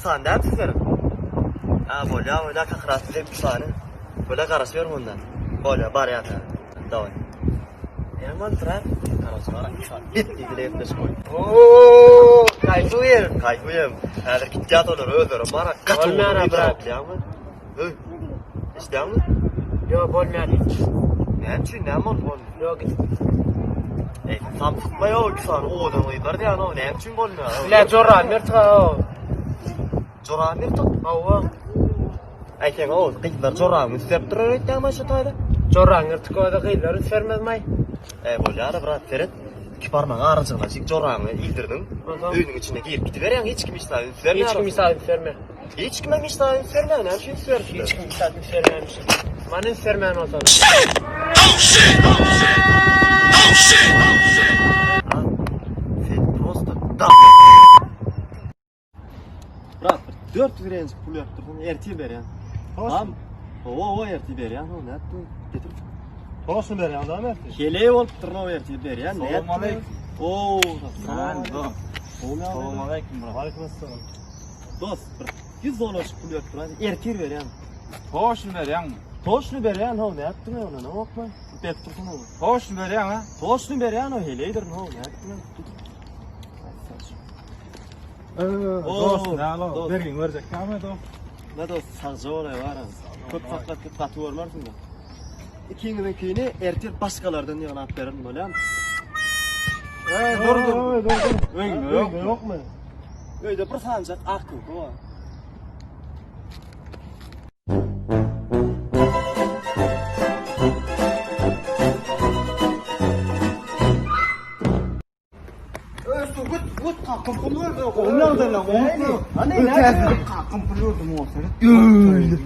Gülsan değil mi sizlerin? Ha böyle kakırası deyip Gülsan'ı. Böyle karışıyorum ondan. Böyle bari yata. Davay. Yaman tırar. Karası var Gülsan. Bitti bile yapmış koy. Ooo kayfuyum. Eğer gideceğiz olur öldürüm. Bana kaç olur bir bırak. İşte mi? Yok olmayan hiç. Ne için ne oldu? Yok git. Tam tutma ya Gülsan. O adamı yukarıda ya. Ne için olmuyor? La zorra mirta o. Zorra mirta? Hava. Ayken o kıyılar zorra mı? Üstep durar etken başa tayda. Zorra mirta koyda kıyıları vermez may. Böyle ara bırak Ferit. İki parmağını arasına çık zorrağını ildirdin. Öğünün içine girip gidiver hiç kim istedi verme. Hiç kim misafir verme. Hiç kim istedi verme. Her şey istiyor. Hiç kim misafir vermemiş. Manen vermeyen olsa. Sen prosta da. Bırak 4 virenci pul yaptırdın. Ertiye ver ya. Tamam. O ertiye ver ya. Ne yaptın? Getir. Tosun ver ya adam erti. Hele olup durma o ertiye ver ya. Ne Selam aleyküm. Oo. Selam dost. Selam aleyküm. Aleyküm selam. Dost. 100 dolar pul yaptırdın. Ertiye ver ya. Tosun ver ya. Toşnu ver ya. Ne yaptın ya? Ne bakma. Tut dursun o. Tosun ver ya. Toşnu ver ya. Heleydir ne yaptın? Dost ne ala? Verin verecek ama dost. Ne dost sağcı olay var ha. Köp fakat katı olmarsın da. İkinin köyüne ertir başkalardan yanat verin böyle. Dur. Öyle Yok mu? öyle bir sancak akıl bu. Onlardan lan. Hani ne? Kompuluyordum o seni.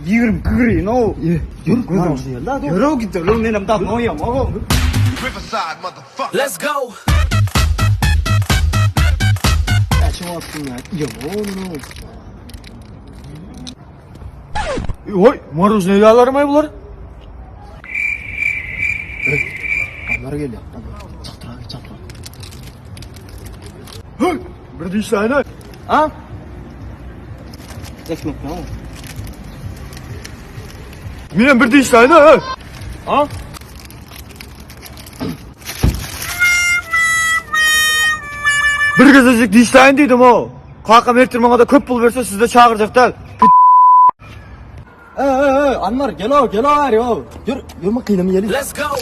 Yürüm kırı no. Yürü git lan benim da noyam oğlum. Riverside, motherfucker. Let's go. Açamazsın ya. Yaman. Oy, maruz ne yalar mı bunlar? Onlar geliyor. Çatır. Hey, bir dişlerine. Ha? Ekmek ne o? Mine bir dişlerine ha. Ha? Bir gezecek dişlerin dedim o. Kalkam ertirmana da köp pul verse sizde çağıracaklar. Anlar gel o her ya. Yürü kıyılımı gelin. Let's go.